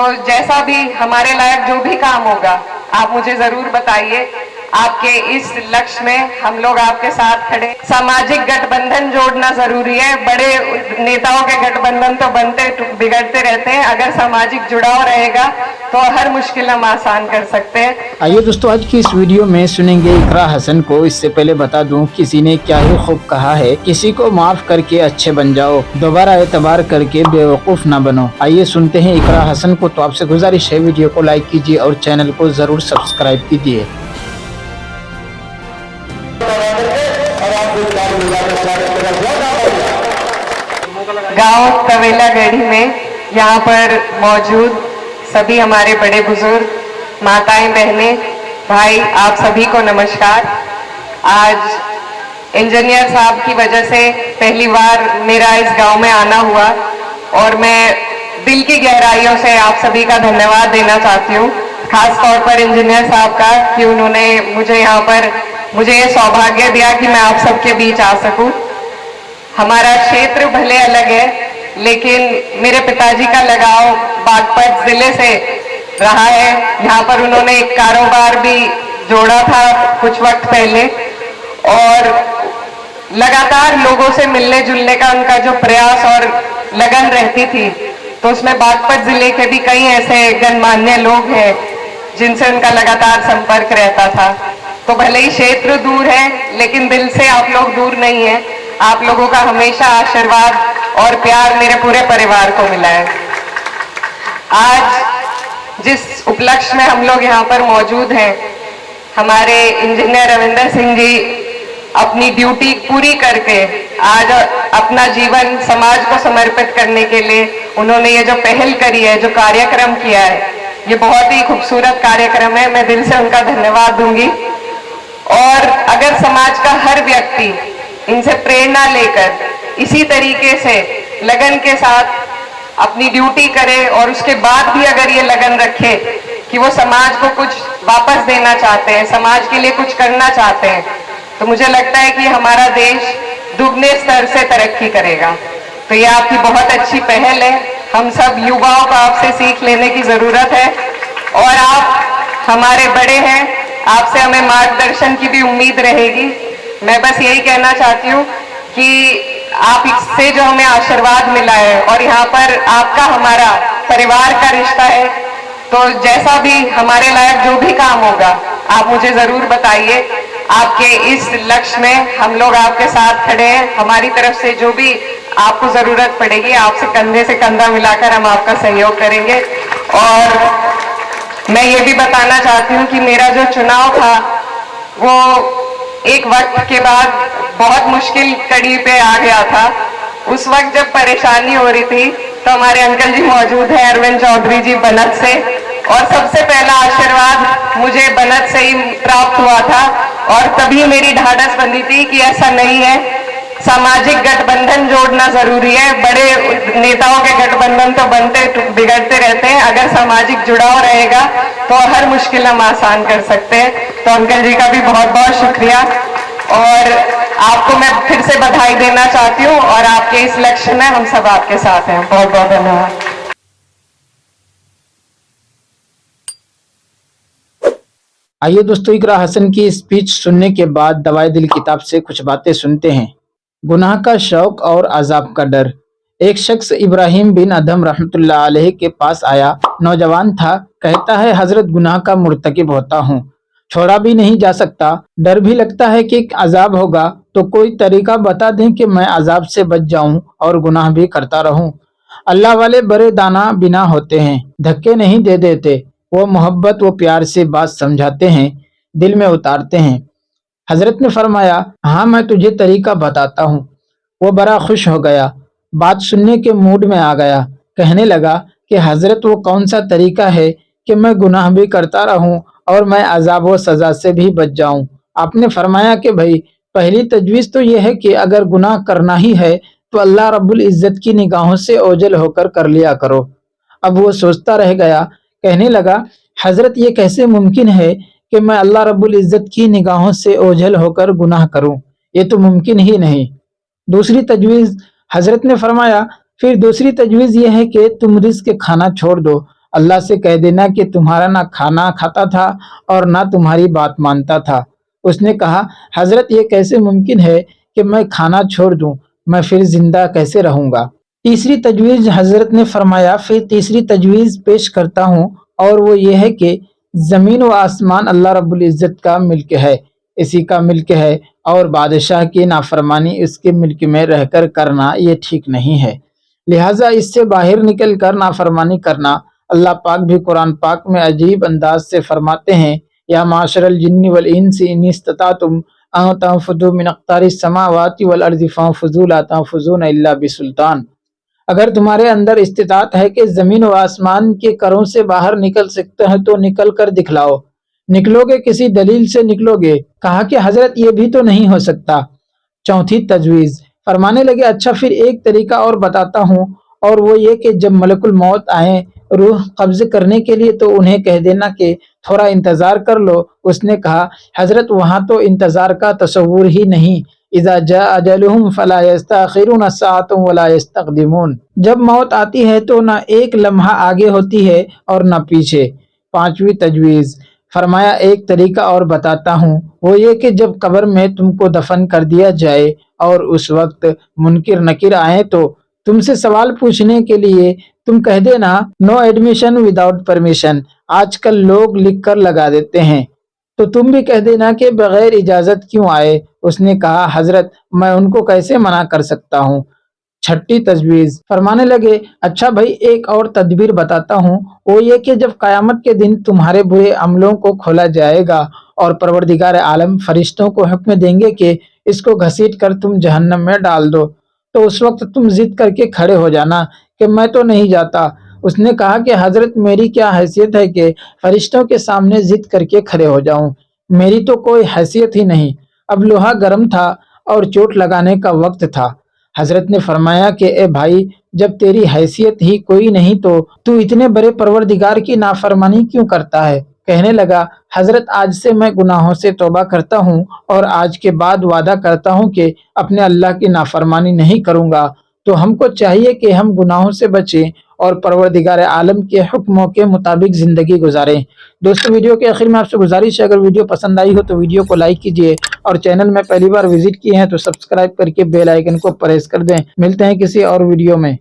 तो जैसा भी हमारे लायक जो भी काम होगा आप मुझे जरूर बताइए। आपके इस लक्ष्य में हम लोग आपके साथ खड़े। सामाजिक गठबंधन जोड़ना जरूरी है। बड़े नेताओं के गठबंधन तो बनते बिगड़ते रहते हैं। अगर सामाजिक जुड़ाव रहेगा तो हर मुश्किल हम आसान कर सकते हैं। आइए दोस्तों, आज की इस वीडियो में सुनेंगे इकरा हसन को। इससे पहले बता दूं, किसी ने क्या ही खूब कहा है, किसी को माफ करके अच्छे बन जाओ, दोबारा एतबार करके बेवकूफ ना बनो। आइए सुनते हैं इकरा हसन को। तो आपसे गुजारिश है, वीडियो को लाइक कीजिए और चैनल को जरूर सब्सक्राइब कीजिए। गांव कवेलागढ़ी में यहाँ पर मौजूद सभी हमारे बड़े बुजुर्ग, माताएं, बहनें, भाई, आप सभी को नमस्कार। आज इंजीनियर साहब की वजह से पहली बार मेरा इस गांव में आना हुआ और मैं दिल की गहराइयों से आप सभी का धन्यवाद देना चाहती हूँ। खास तौर पर इंजीनियर साहब का कि उन्होंने मुझे ये सौभाग्य दिया कि मैं आप सबके बीच आ सकूं। हमारा क्षेत्र भले अलग है, लेकिन मेरे पिताजी का लगाव बागपत जिले से रहा है। यहाँ पर उन्होंने एक कारोबार भी जोड़ा था कुछ वक्त पहले और लगातार लोगों से मिलने जुलने का उनका जो प्रयास और लगन रहती थी, तो उसमें बागपत जिले के भी कई ऐसे गणमान्य लोग हैं जिनसे उनका लगातार संपर्क रहता था। तो भले ही क्षेत्र दूर है, लेकिन दिल से आप लोग दूर नहीं है। आप लोगों का हमेशा आशीर्वाद और प्यार मेरे पूरे परिवार को मिला है। आज जिस उपलक्ष्य में हम लोग यहाँ पर मौजूद हैं, हमारे इंजीनियर रविंदर सिंह जी अपनी ड्यूटी पूरी करके आज अपना जीवन समाज को समर्पित करने के लिए उन्होंने ये जो पहल करी है, जो कार्यक्रम किया है, ये बहुत ही खूबसूरत कार्यक्रम है। मैं दिल से उनका धन्यवाद दूंगी। और अगर समाज का हर व्यक्ति इनसे प्रेरणा लेकर इसी तरीके से लगन के साथ अपनी ड्यूटी करे और उसके बाद भी अगर ये लगन रखे कि वो समाज को कुछ वापस देना चाहते हैं, समाज के लिए कुछ करना चाहते हैं, तो मुझे लगता है कि हमारा देश दुगने स्तर से तरक्की करेगा। तो ये आपकी बहुत अच्छी पहल है। हम सब युवाओं को आपसे सीख लेने की जरूरत है और आप हमारे बड़े हैं, आपसे हमें मार्गदर्शन की भी उम्मीद रहेगी। मैं बस यही कहना चाहती हूँ कि आप इससे जो हमें आशीर्वाद मिला है और यहाँ पर आपका हमारा परिवार का रिश्ता है, तो जैसा भी हमारे लायक जो भी काम होगा आप मुझे जरूर बताइए। आपके इस लक्ष्य में हम लोग आपके साथ खड़े हैं। हमारी तरफ से जो भी आपको जरूरत पड़ेगी, आपसे कंधे से कंधा मिलाकर हम आपका सहयोग करेंगे। और मैं ये भी बताना चाहती हूँ कि मेरा जो चुनाव था वो एक वक्त के बाद बहुत मुश्किल कड़ी पे आ गया था। उस वक्त जब परेशानी हो रही थी तो हमारे अंकल जी मौजूद हैं, अरविंद चौधरी जी बनत से, और सबसे पहला आशीर्वाद मुझे बनत से ही प्राप्त हुआ था। और तभी मेरी ढाढ़स बंधी थी कि ऐसा नहीं है, सामाजिक गठबंधन जोड़ना जरूरी है। बड़े नेताओं के गठबंधन तो बनते बिगड़ते रहते हैं। अगर सामाजिक जुड़ाव रहेगा तो हर मुश्किल हम आसान कर सकते हैं। तो अंकल जी का भी बहुत बहुत शुक्रिया और आपको मैं फिर से बधाई देना चाहती हूँ। और आपके इस लक्ष्य में हम सब आपके साथ हैं। बहुत बहुत धन्यवाद। आइए दोस्तों, इकरा हसन की स्पीच सुनने के बाद दवाई दिल किताब से कुछ बातें सुनते हैं। गुनाह का शौक और अजाब का डर। एक शख्स इब्राहिम बिन अदहम रहमतुल्लाह अलैह के पास आया। नौजवान था। कहता है, हजरत, गुनाह का मुर्तकिब होता हूँ, छोड़ा भी नहीं जा सकता, डर भी लगता है कि अजाब होगा, तो कोई तरीका बता दें कि मैं अजाब से बच जाऊं और गुनाह भी करता रहूं। अल्लाह वाले बड़े दाना बिना होते हैं, धक्के नहीं दे देते। वो मोहब्बत व प्यार से बात समझाते हैं, दिल में उतारते हैं। हजरत ने फरमाया, हाँ, मैं तुझे तरीका बताता हूँ। वो बड़ा खुश हो गया, बात सुनने के मूड में आ गया। कहने लगा कि हजरत, वो कौन सा तरीका है कि मैं गुनाह भी करता रहूं और मैं अजाब व सजा से भी बच जाऊं। आपने फरमाया कि भाई, पहली तजवीज़ तो यह है कि अगर गुनाह करना ही है तो अल्लाह रब्बुल इज्जत की निगाहों से ओझल होकर कर लिया करो। अब वो सोचता रह गया। कहने लगा, हजरत, ये कैसे मुमकिन है कि मैं अल्लाह रब्बुल इज्जत की निगाहों से ओझल होकर गुनाह करूं? ये तो मुमकिन ही नहीं। दूसरी तजवीज़, हजरत ने फरमाया, फिर दूसरी तजवीज़ यह है कि तुम रिज़्क़ खाना छोड़ दो अल्लाह से कह देना कि तुम्हारा ना खाना खाता था और ना तुम्हारी बात मानता था। उसने कहा, हजरत ये कैसे मुमकिन है कि मैं खाना छोड़ दूं, मैं फिर जिंदा कैसे रहूंगा। तीसरी तजवीज़ हजरत ने फरमाया, फिर तीसरी तजवीज़ पेश करता हूँ और वो ये है कि ज़मीन व आसमान अल्लाह रब्बुल इज़्ज़त का मिल्क है, इसी का मिल्क है और बादशाह की नाफरमानी इसके मिल्क में रहकर करना ये ठीक नहीं है। लिहाजा इससे बाहर निकल कर नाफरमानी करना। अल्लाह पाक भी कुरान पाक में अजीब अंदाज से फरमाते हैं, या माशरल जिन्नि वल इंसी इन इस्ततातुम अन तंफुदू मिन अक़तारिस समावाति वल अर्ज़ि फंफुज़ू ला तंफुज़ूना इल्ला बिसुल्तान। अगर तुम्हारे अंदर इस्तिताअत है कि जमीन व आसमान के करों से बाहर निकल सकते हैं तो निकल कर दिखलाओ। निकलोगे किसी दलील से निकलोगे। कहा कि हजरत ये भी तो नहीं हो सकता। चौथी तजवीज़ फरमाने लगे, अच्छा फिर एक तरीका और बताता हूँ, और वो ये कि जब मलकुल मौत आए रूह कब्ज़ करने के लिए तो उन्हें कह देना कि थोड़ा इंतज़ार कर लो। उसने कहा, हजरत वहाँ तो इंतज़ार का तसव्वुर ही नहीं। इज़ा जाअ अजलुहुम फला यस्तअखिरून सअतन वला यस्तक़दिमून। जब मौत आती है तो ना एक लम्हा आगे होती है और ना पीछे। पांचवी तजवीज़ फरमाया, एक तरीका और बताता हूँ, वो ये कि जब कब्र में तुमको दफन कर दिया जाए और उस वक्त मुनकिर नकीर आए तो तुमसे सवाल पूछने के लिए तुम कह देना, नो एडमिशन विदाउट परमिशन। आजकल लोग लिख कर लगा देते हैं, तो तुम भी कह देना कि बगैर इजाजत क्यों आए। उसने कहा, हजरत मैं उनको कैसे मना कर सकता हूँ। छठी तजवीज़ फरमाने लगे, अच्छा भाई एक और तदबीर बताता हूँ, वो ये कि जब क़यामत के दिन तुम्हारे बुरे अमलों को खोला जाएगा और परवरदिगार आलम फरिश्तों को हुक्म देंगे कि इसको घसीट कर तुम जहन्नम में डाल दो, तो उस वक्त तुम जिद करके खड़े हो जाना कि मैं तो नहीं जाता। उसने कहा कि हजरत मेरी क्या हैसियत है कि फरिश्तों के सामने जिद करके खड़े हो जाऊं, मेरी तो कोई हैसियत ही नहीं। अब लोहा गर्म था और चोट लगाने का वक्त था। हजरत ने फरमाया कि ए भाई, जब तेरी हैसियत ही कोई नहीं तो तू इतने बड़े परवरदिगार की नाफरमानी क्यों करता है। कहने लगा, हजरत आज से मैं गुनाहों से तौबा करता हूँ और आज के बाद वादा करता हूँ कि अपने अल्लाह की नाफरमानी नहीं करूँगा। तो हमको चाहिए कि हम गुनाहों से बचें और परवरदिगार आलम के हुक्मों के मुताबिक ज़िंदगी गुजारें। दोस्तों वीडियो के आखिर में आपसे गुजारिश है, अगर वीडियो पसंद आई हो तो वीडियो को लाइक कीजिए और चैनल में पहली बार विजिट किए हैं तो सब्सक्राइब करके बेल आइकन को प्रेस कर दें। मिलते हैं किसी और वीडियो में।